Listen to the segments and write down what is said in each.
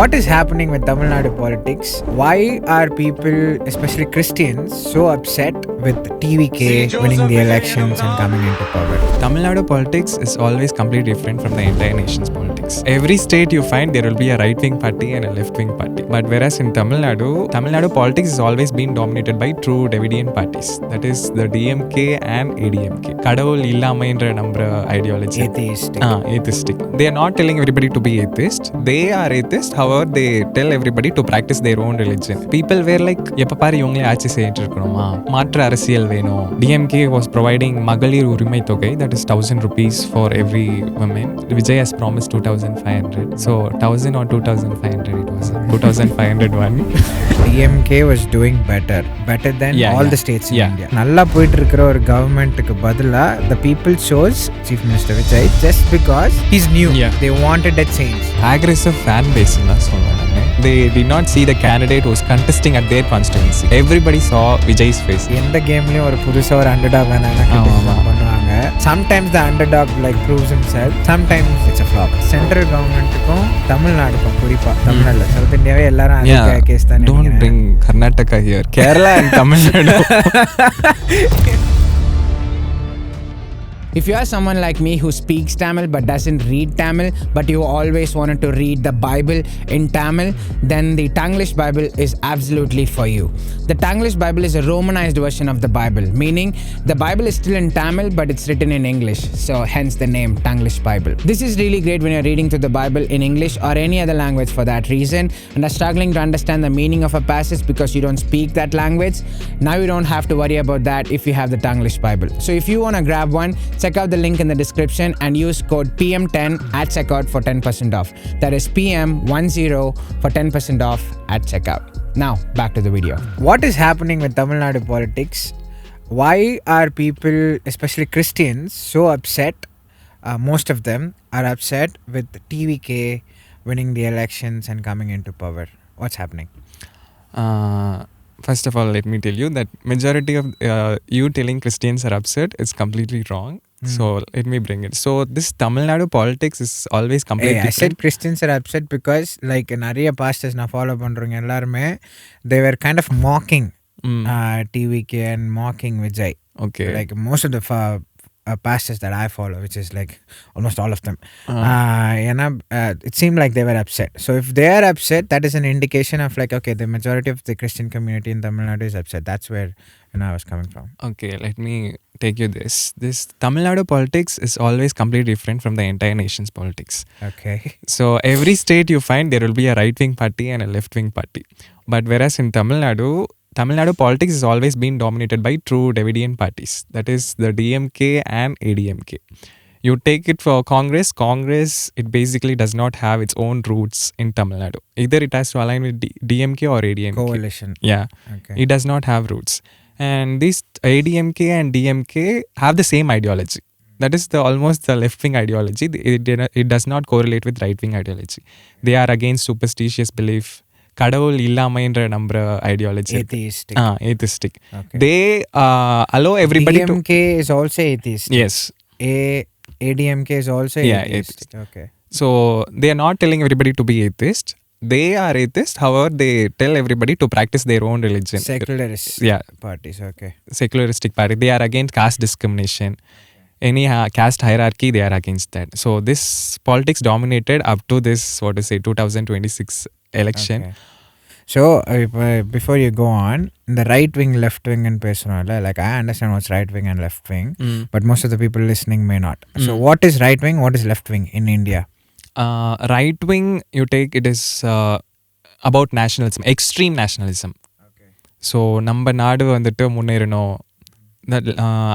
What is happening with Tamil Nadu politics? Why are people, especially Christians, so upset with TVK winning the elections and coming into power? Tamil Nadu politics is always completely different from the entire nation's politics. Every state you find, there will be a right-wing party and a left-wing party. But whereas in Tamil Nadu politics has always been dominated by true Davidian parties. That is the DMK and ADMK. Kadavul illamaindra nambra ideology. Atheistic. They are not telling everybody to be atheist. They are atheist. However, they tell everybody to practice their own religion. People were like, எப்ப பாரு இவங்களே ஆட்சி செய்யிட்டு இருக்கணுமா, மாற்று அரசியல் வேணும். DMK was providing மகளிர் உரிமை தொகை, that is 1,000 rupees for every woman. Vijay has promised 2,500. So 1,000 or 2,500 it was. 2,501. DMK was doing better than all the states in India. நல்லா போயிட்டு இருக்கிற ஒரு கவர்மெண்ட்டுக்கு பதிலா the people chose Chief Minister Vijay just because he's new. They wanted a change. Aggressive fan base ன்னு சொல்லுவாங்க. They did not see the candidate who was contesting at their constituency. Everybody saw Vijay's face. எந்த கேம்லயும் ஒரு புதுசா ஒரு underdog பண்ணுவாங்க. Sometimes the underdog like proves himself. Sometimes it's a flop. Central governmentக்கும் தமிழ்நாடுக்கும் குறிப்பா தமிழ்நாடுல south இந்தியாவே எல்லாரும் அதே கேஸ் தான். Don't bring Karnataka here. Kerala and Tamil Nadu. If you are someone like me who speaks Tamil but doesn't read Tamil, but you always wanted to read the Bible in Tamil, then the Tanglish Bible is absolutely for you. The Tanglish Bible is a Romanized version of the Bible, meaning the Bible is still in Tamil but it's written in English, so hence the name Tanglish Bible. This is really great when you're reading through the Bible in English or any other language for that reason and are struggling to understand the meaning of a passage because you don't speak that language. Now you don't have to worry about that if you have the Tanglish Bible. So if you want to grab one, check out the link in the description and use code PM10 at checkout for 10% off. That is PM10 for 10% off at checkout. Now, back to the video. What is happening with Tamil Nadu politics? Why are people, especially Christians, so upset? Most of them are upset with TVK winning the elections and coming into power. What's happening? First of all, let me tell you that majority of you telling Christians are upset is completely wrong. So let me bring it. So this Tamil Nadu politics is always completely different. I said Christians are upset because like நிறைய pastors நான் follow பண்றவங்க எல்லாருமே they were kind of mocking TVK and mocking Vijay. Okay. Like most of the pastors that I follow, which is like almost all of them, it seemed like they were upset. So if they are upset, that is an indication of like, okay, the majority of the Christian community in Tamil Nadu is upset. That's where I was coming from. Okay, let me take you this. This Tamil Nadu politics is always completely different from the entire nation's politics. Okay. So every state you find, there will be a right-wing party and a left-wing party. But whereas in Tamil Nadu politics has always been dominated by true Davidian parties. That is the DMK and ADMK. You take it for Congress, it basically does not have its own roots in Tamil Nadu. Either it has to align with DMK or ADMK. Coalition. Yeah. Okay. It does not have roots. And these ADMK and DMK have the same ideology. That is almost the left-wing ideology. It does not correlate with right-wing ideology. They are against superstitious belief. கடவுள் இல்லமாயின்ற நம்புற ideology. Atheistic. Okay. They allow everybody DMK is also atheist. Yes. ADMK is also atheist. Okay. So they are not telling everybody to be atheist. They are atheist. However, they tell everybody to practice their own religion. Secularist parties. Okay. Secularistic party. They are against caste discrimination. Any caste hierarchy, they are against that. So this politics dominated up to this 2026 election. Okay. So before you go on, the right wing, left wing and personal, like I understand what's right wing and left wing, but most of the people listening may not. So what is right wing? What is left wing in India? Right wing, you take it is about nationalism, extreme nationalism. Okay. So நம்ம நாடு வந்துட்டு முன்னேறணும்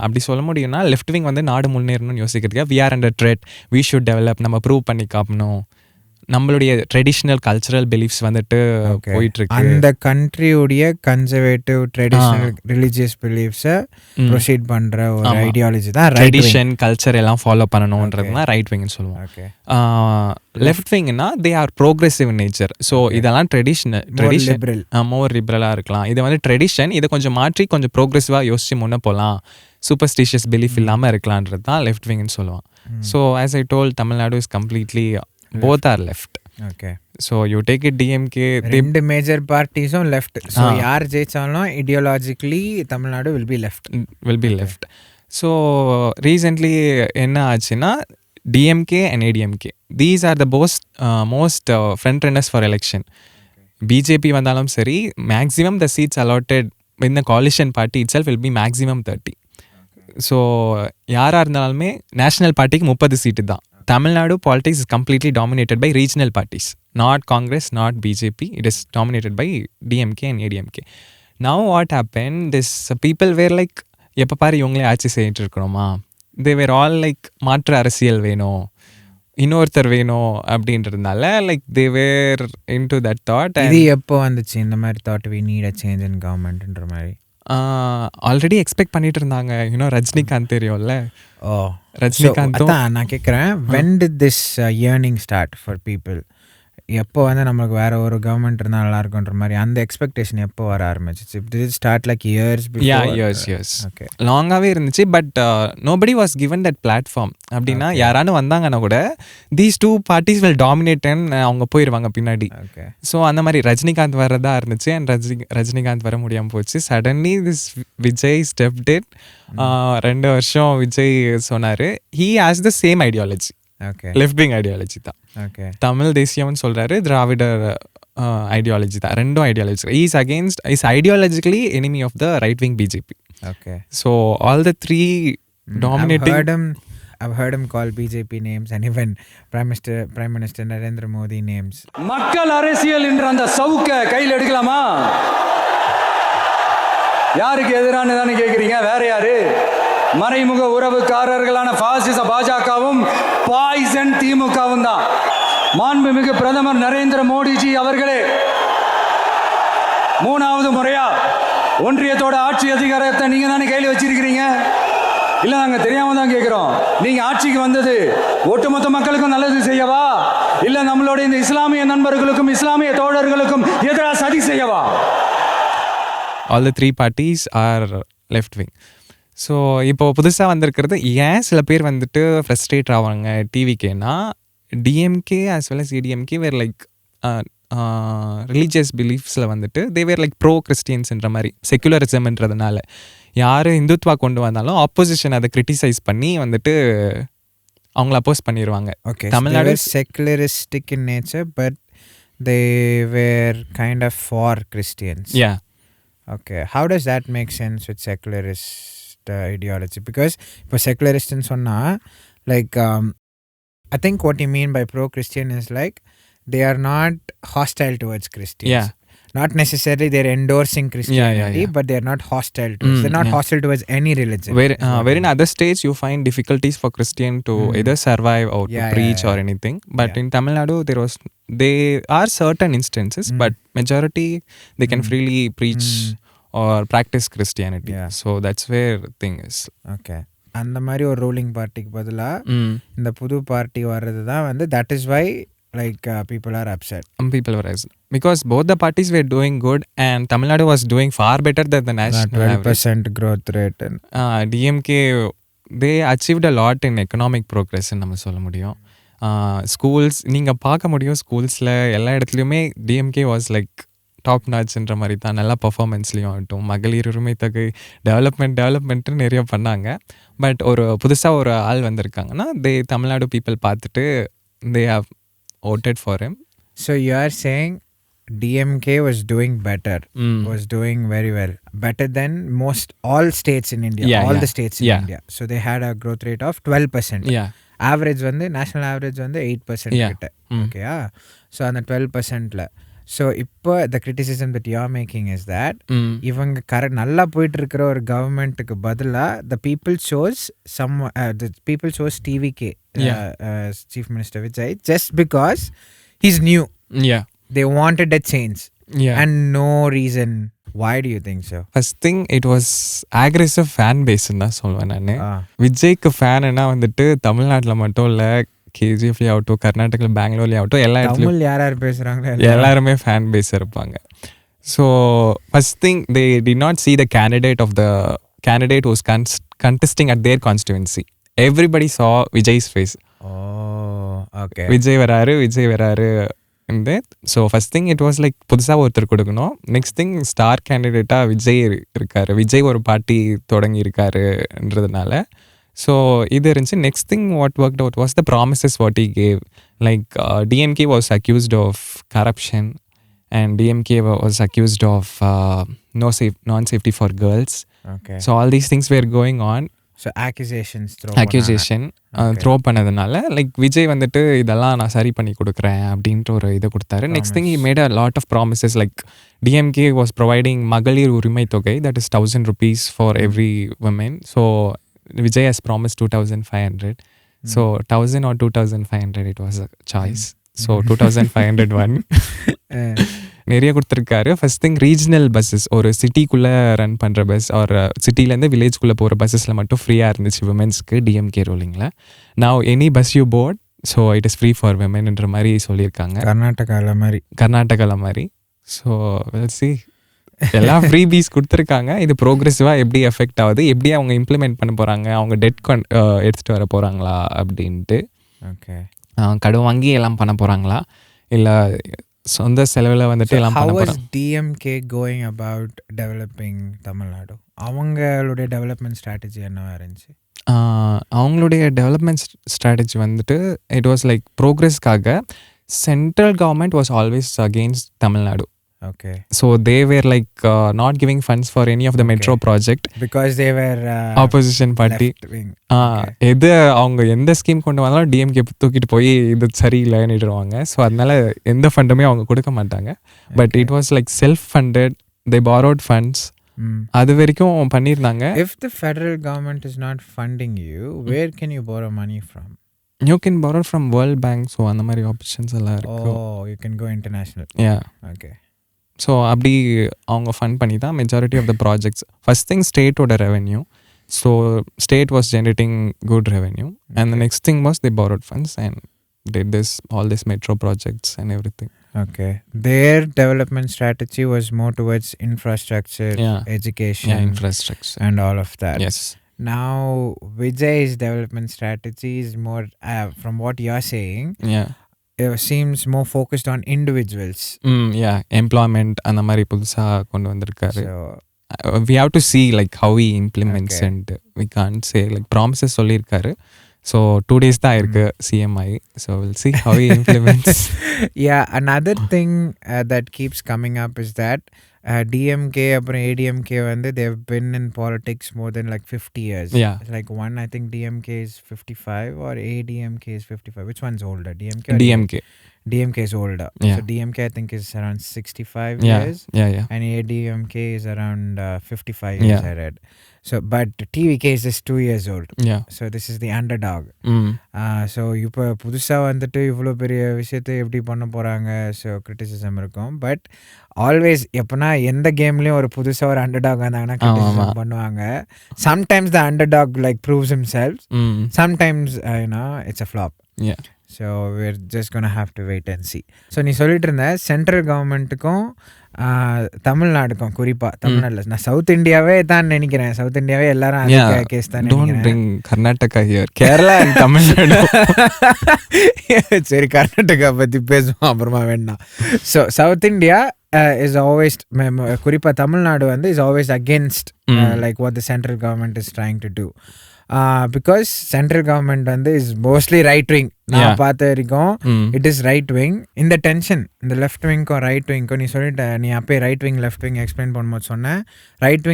அப்படி சொல்ல முடியும்னா, left wing வந்து நாடு முன்னேறணும்னு யோசிக்கிறதுக்கு we are under threat, we should develop, நம்ம ப்ரூவ் பண்ணி காப்பணும், நம்மளுடைய ட்ரெடிஷ்னல் கல்ச்சரல் பிலீஃப்ஸ் வந்துட்டு போயிட்டு இருக்கு. அந்த கண்ட்ரியோடைய கன்சர்வேட்டிவ் ட்ரெடிஷ்னல் ரிலிஜியஸ் பிலீஃப்ஸை ப்ரொசீட் பண்ற ஒரு ஐடியாலஜி தான் ட்ரெடிஷன் கல்ச்சர் எல்லாம் ஃபாலோ பண்ணணும்ன்றது தான் ரைட் விங்னு சொல்லுவோம். லெஃப்ட் விங்னா they are progressive in nature. So இதெல்லாம் ட்ரெடிஷன் மோர் லிபரலாக இருக்கலாம். இது வந்து ட்ரெடிஷன், இதை கொஞ்சம் மாற்றி கொஞ்சம் ப்ரோக்ரெசிவாக யோசிச்சு முன்னே போகலாம், சூப்பர்ஸ்டிஷியஸ் பிலீஃப் இல்லாமல் இருக்கலான்றது தான் லெஃப்ட் விங்னு சொல்லுவான். So as I told, Tamil Nadu is completely both are left. Okay. So you take it DMK, ரெண்டு மேஜர் பார்ட்டிஸும் லெஃப்ட். ஸோ யார் ஜெயிச்சாலும் ideologically Tamil Nadu will be left. So recently என்ன ஆச்சுன்னா DMK and ADMK, these are the most front runners for election. BJP வந்தாலும் சரி, maximum the seats allotted in the coalition party itself will be maximum 30. So யாராக இருந்தாலுமே national பார்ட்டிக்கு 30 சீட்டு தான். Tamil Nadu politics is completely dominated by regional parties, not Congress, not BJP. It is dominated by DMK and ADMK. Now what happen, this people were like, எப்போ பாரு இவங்களே ஆட்சி செய்யிட்டு இருக்கிறோமா, தே வேர் all like மாற்று அரசியல் வேணும், இன்னொருத்தர் வேணும் அப்படின்றதுனால like they were into that thought. இது எப்போ வந்துச்சு இந்த மாதிரி தாட், we need a change in கவர்மெண்ட்ன்ற மாதிரி? ஆல்ரெடி எக்ஸ்பெக்ட் பண்ணிட்டு இருந்தாங்க. ரஜினிகாந்த் தெரியும்ல. ஓ, ரஜினிகாந்த். நான் கேட்குறேன், when did this yearning start for people? எப்போ நம்மளுக்கு வேற ஒரு கவர்மெண்ட் இருந்தால் நல்லா இருக்குன்ற மாதிரி அந்த எக்ஸ்பெக்டேஷன் எப்போ வர ஆரம்பிச்சிச்சு? Did it start like years before? years okay, லாங்காகவே இருந்துச்சு. But nobody was given that platform. அப்படின்னா யாரானு வந்தாங்கன்னா கூட these two parties will dominate and அவங்க போயிடுவாங்க பின்னாடி. ஸோ அந்த மாதிரி ரஜினிகாந்த் வரதா இருந்துச்சு. அண்ட் ரஜினிகாந்த் வர முடியாமல் போச்சு. Suddenly this Vijay stepped it. 2 வருஷம் விஜய் சொன்னார், he has the same ideology, left wing ideology தான். தமிழ் தேசியம்னு சொல்றாரு, திராவிடர் ஐடியாலஜி தான். ரெண்டும் ideology. Is against, is ideologically enemy of the right wing BJP. So all the three dominating. I've heard him call BJP names and even Prime Minister Narendra Modi names. மக்கள் அரசியல் என்ற அந்த சவுக்க கையில் எடுக்கலாமா? யாருக்கு எதிரானதான்னு கேட்குறீங்க? வேற யாரு? மறைமுக உறவுக்காரர்களான பாசிச பாஜகவும் பாய்சன் திமுகவும் தான். மாண்புமிகு பிரதமர் நரேந்திர மோடிஜி அவர்களே, 3வது முறையா ஒன்றியத்தோட ஆட்சி அதிகாரத்தை நீங்க தானே கையில் வச்சிருக்கிறீங்க. இல்ல, நாங்க தெரியாம தான் கேட்கிறோம். நீங்க ஆட்சிக்கு வந்தது ஒட்டுமொத்த மக்களுக்கும் நல்லது செய்யவா, இல்ல நம்மளோட இந்த இஸ்லாமிய நண்பர்களுக்கும் இஸ்லாமிய தோழர்களுக்கும் எதிராக சதி செய்யவா? All the three parties are left wing. So இப்போ புதுசாக வந்திருக்கிறது, ஏன் சில பேர் வந்துட்டு ஃப்ரஸ்ட்ரேட் ஆவாங்க டிவிக்கேனா, DMK as well as ADMK were like religious பிலீஃப்ஸில் வந்துட்டு தே வேர் லைக் ப்ரோ கிறிஸ்டியன்ஸ்ன்ற மாதிரி, செக்குலரிசம்ன்றதுனால யார் இந்துத்வா கொண்டு வந்தாலும் ஆப்போசிஷன் அதை கிரிட்டிசைஸ் பண்ணி வந்துட்டு அவங்கள அப்போஸ் பண்ணிடுவாங்க. Tamil Nadu secularistic in nature, but they were kind of for Christians. Okay, how does that make sense with secularist ideology? Because for secularist in sonna, like I think what you mean by pro-Christian is like they are not hostile towards Christians. Not necessarily they're endorsing Christianity, but they're not hostile towards. They're not hostile towards any religion. Where in other states you find difficulties for Christian to either survive or to preach or anything. But in Tamil Nadu there are certain instances, but majority they can freely preach or practice Christianity. So that's where the thing is. Okay. அந்த மாதிரி ஒரு ruling பார்ட்டிக்கு பதிலா இந்த புது party வர்றது தான் that is why like people are upset. People were upset because both the parties were doing good and Tamil Nadu was doing far better than the national 12% growth rate. And DMK they achieved a lot in economic progress நம்ம சொல்ல முடியும். Schools நீங்கள் பார்க்க முடியும், ஸ்கூல்ஸில் எல்லா இடத்துலையுமே DMK was like top நாட்ச்ன்ற மாதிரி தான். நல்லா பர்ஃபார்மன்ஸ்லேயும் ஆகட்டும், மகளிர் உரிமை தொகை டெவலப்மெண்ட்டு நிறைய பண்ணாங்க. பட் ஒரு புதுசாக ஒரு ஆள் வந்திருக்காங்கன்னா தமிழ்நாடு பீப்புள் பார்த்துட்டு they have voted for him. So you are saying DMK was doing better, was doing very well, better than all states in India, the states in India. So they had a growth rate of 12%. Average national average 8% கிட்ட. Okay, so அந்த 12%ல so இப்போ the criticism that you are making is that இவங்க நல்லா போயிட்டு இருக்கிற ஒரு கவர்மெண்ட்டுக்கு பதிலாக the people chose TVK, Chief Minister Vijay, just because he's new. They wanted a change and no reason. Why do you think so? First thing, it was aggressive fan base தான் சொல்லுவேன் நான். விஜய்க்கு ஃபேன்னா வந்துட்டு தமிழ்நாட்டில் மட்டும் இல்லை, கேஜிஎஃப்லேயே ஆகட்டும், கர்நாடகாவில் பெங்களூர்லேயே ஆகட்டும், எல்லா இடத்துலையும் யார் பேசுகிறாங்களோ எல்லாருமே ஃபேன் பேஸ் இருப்பாங்க. So first thing, they did not see the candidate who's contesting at their constituency. Everybody saw Vijay's face. Okay. Vijay வராரு so first thing it was like புதுசாக ஒருத்தர் கொடுக்கணும். நெக்ஸ்ட் திங் ஸ்டார் கேண்டிடேட்டாக விஜய் இருக்கார். விஜய் ஒரு பார்ட்டி தொடங்கி இருக்காருன்றதுனால ஸோ இது இருந்துச்சு. Next thing what work out was the promises what he gave. Like DMK was accused of corruption and DMK was accused of non-safety for girls. Okay. So all these things were going on. So accusation throw பண்ணதுனால like Vijay வந்துட்டு இதெல்லாம் நான் சரி பண்ணி கொடுக்குறேன் அப்படின்ற ஒரு இதை கொடுத்தாரு. Next thing he made a lot of promises. Like DMK was providing மகளிர் உரிமை தொகை, that is 1,000 rupees for every women. So Vijay has promise 2,500. So 1,000 or 2,500 it was a choice. So 2,501 நிறைய கொடுத்துருக்காரு. ஃபர்ஸ்ட் திங் ரீஜனல் பஸ்ஸஸ், ஒரு சிட்டிக்குள்ளே run பண்ணுற bus ஒரு சிட்டிலேருந்து வில்லேஜ்குள்ளே போகிற பஸ்ஸஸில் மட்டும் ஃப்ரீயாக இருந்துச்சு விமென்ஸ்க்கு டிஎம்கே ரூலிங்கில். Now any bus you board so it is free for விமென்ன்ற மாதிரி சொல்லியிருக்காங்க. கர்நாடகாவில் மாதிரி. ஸோ வில் சி எல்லாம் ஃப்ரீ பீஸ் கொடுத்துருக்காங்க. இது ப்ரோக்ரெசிவாக எப்படி எஃபெக்ட் ஆகுது, எப்படி அவங்க இம்ப்ளிமெண்ட் பண்ண போகிறாங்க, அவங்க டெட் எடுத்துகிட்டு வர போகிறாங்களா அப்படின்ட்டு. ஓகே, கடன் வாங்கி எல்லாம் பண்ண போகிறாங்களா இல்லை சொந்த செலவில் வந்துட்டு எல்லாம் பண்ண போகிறாங்க. DMK going about developing Tamil Nadu, அவங்களுடைய டெவலப்மெண்ட் ஸ்ட்ராட்டஜி என்னவா இருந்துச்சு? அவங்களுடைய டெவலப்மெண்ட் ஸ்ட்ராட்டஜி வந்துட்டு இட் வாஸ் லைக் ப்ரோக்ரெஸ்க்காக central government was always against Tamil Nadu. Okay. So they were like not giving funds for any of the metro project because they were opposition party. எது அவங்க எந்த scheme கொண்டு வந்தாலும் டிஎம்கே தூக்கிட்டு போய் இது சரியில்லைன்னுடுவாங்க. ஸோ அதனால எந்த ஃபண்டுமே அவங்க கொடுக்க மாட்டாங்க. But it was like self funded, they borrowed funds. அது வரைக்கும் பண்ணியிருந்தாங்க. If the federal government is not funding you, where can you borrow money from? You can borrow from World Bank. So அந்த மாதிரி ஆப்ஷன்ஸ் எல்லாம் இருக்கு. Oh, you can go international. Yeah. Okay. So அப்படி அவங்க fund பண்ணி தான் majority of the projects. First thing ஸ்டேட்டோட revenue. So state was generating good revenue and the next thing was they borrowed funds and did all this metro projects and everything. Okay. Their development strategy was more towards infrastructure, education, infrastructure and all of that. Yes. Now Vijay's development strategy is more from what you're saying. Yeah. It seems more focused on individuals. Employment அந்த மாதிரி புதுசாக கொண்டு வந்திருக்காரு. So we have to see like how he implements. Okay. And we can't say like promises சொல்லியிருக்காரு. So 2 days தான் இருக்கு CMI. So we'll see how he implements. Yeah, another thing that keeps coming up is that DMK அப்புறம் ADMK வந்து they've been in politics more than like 50 years. Yeah. Like one, I think DMK is 55 or ADMK is 55. Which one's older? DMK or DMK. DMK is older. Yeah. So DMK I think is around 65 Yeah. years. Yeah. And ADMK is around 55 years, I read. So but TVK is just 2 years old. Yeah. So this is the underdog. So இப்போ புதுசாக வந்துட்டு இவ்வளோ பெரிய விஷயத்தை எப்படி பண்ண போகிறாங்க, so criticism இருக்கும். பட் ஆல்வேஸ் எப்போனா எந்த கேம்லேயும் ஒரு புதுசாக ஒரு அண்டர்டாக் வந்தாங்கன்னா கிரிட்டிசிசம் பண்ணுவாங்க. Sometimes the underdog like proves himself, sometimes it's a flop. So we're just gonna have to wait and see. So நீ சொல்லிட்டு இருந்த சென்ட்ரல் கவர்மெண்ட்டுக்கும் தமிழ்நாடுக்கும், குறிப்பாக தமிழ்நாட்டில் நான் சவுத் இந்தியாவே தான் நினைக்கிறேன். சவுத் இந்தியாவே எல்லாரும் கேஸ் தான் நினைக்கிறேன். Karnataka here, Kerala and Tamil Nadu. சரி, கர்நாடகா பற்றி பேசுவோம் அப்புறமா வேணா. So south India is always, குறிப்பாக தமிழ்நாடு வந்து is always against like what the central government is trying to do. Because central government வந்து is mostly right wing. நான் பார்த்த வரைக்கும் இட் இஸ் ரைட் விங். இந்த டென்ஷன் இந்த லெஃப்ட் விங்க்கும் ரைட் விங்க்கும் நீ சொல்லிட்ட, நீ அப்பயே right wing left wing explain பண்ணும்போது சொன்னேன். ரைட்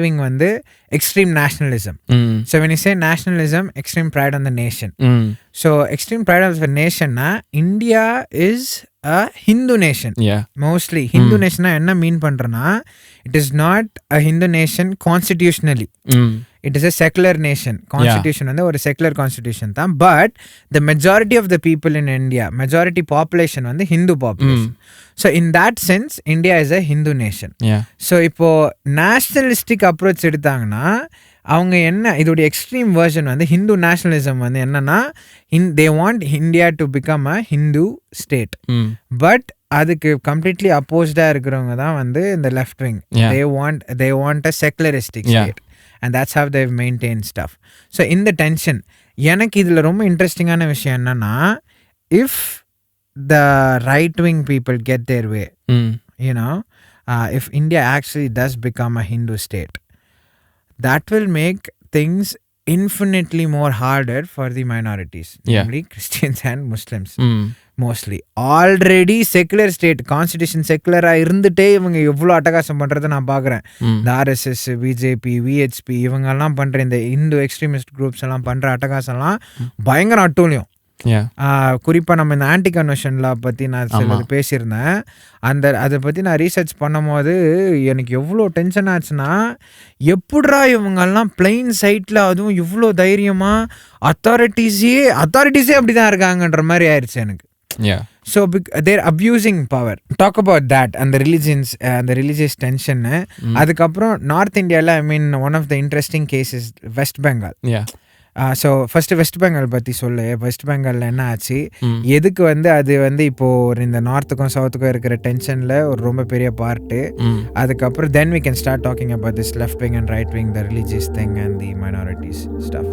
விங் வந்து extreme nationalism. So when you say nationalism, extreme pride on the nation. So extreme pride of the nation na India is a Hindu nation. Mostly Hindu nation என்ன மீன் பண்றேன்னா, it is not a Hindu nation constitutionally. It is a secular nation. Constitution வந்து ஒரு secular constitution தான். But the majority of the people in India, majority population வந்து Hindu population. So in that sense, India is a Hindu nation. So இப்போ nationalistic approach எடுத்தாங்கன்னா அவங்க என்ன, இதோட extreme version வந்து ஹிந்து நேஷனலிசம் வந்து என்னன்னா, they want India to become a Hindu state. But அதுக்கு கம்ப்ளீட்லி அப்போஸ்டாக இருக்கிறவங்க தான் வந்து இந்த left wing. they want a secularistic state. And that's how they've maintained stuff. So in the tension, எனக்கு இதில் ரொம்ப இன்ட்ரெஸ்டிங்கான விஷயம் என்னன்னா, if the right-wing people get their way, Mm. you know, if India actually does become a Hindu state, that will make things infinitely more harder for the minorities, Yeah. namely Christians and Muslims. Mm. Mostly already secular state constitution செக்குலராக இருந்துகிட்டே இவங்க எவ்வளோ அட்டகாசம் பண்ணுறதை நான் பார்க்குறேன். இந்த RSS, BJP, VHP இவங்கெல்லாம் பண்ணுற இந்த இந்து எக்ஸ்ட்ரீமிஸ்ட் குரூப்ஸ் எல்லாம் பண்ணுற அட்டகாசம்லாம் பயங்கர அட்டூழியம். குறிப்பாக நம்ம இந்த ஆன்டி கன்வர்ஷன்ல பற்றி நான் சிலது பேசியிருந்தேன். அதை பற்றி நான் ரீசர்ச் பண்ணும் போது எனக்கு எவ்வளோ டென்ஷன் ஆச்சுன்னா, எப்படிரா இவங்கெல்லாம் பிளைன் சைட்டில் அதுவும் இவ்வளோ தைரியமாக அத்தாரிட்டிஸே அப்படி தான் இருக்காங்கன்ற மாதிரி ஆயிடுச்சு எனக்கு. So they're abusing power. Talk about that and the religions and the religious tension. அதுக்கப்புறம் நார்த் இந்தியாவில் I mean one of the interesting cases West Bengal. So first West Bengal பற்றி சொல்லு. வெஸ்ட் பெங்காலில் என்ன ஆச்சு, எதுக்கு அது இப்போது இந்த நார்த்துக்கும் சவுத்துக்கும் இருக்கிற டென்ஷனில் ஒரு ரொம்ப பெரிய பார்ட்டு. அதுக்கப்புறம் then we can start talking about this left wing and right wing, the religious thing and the minorities stuff.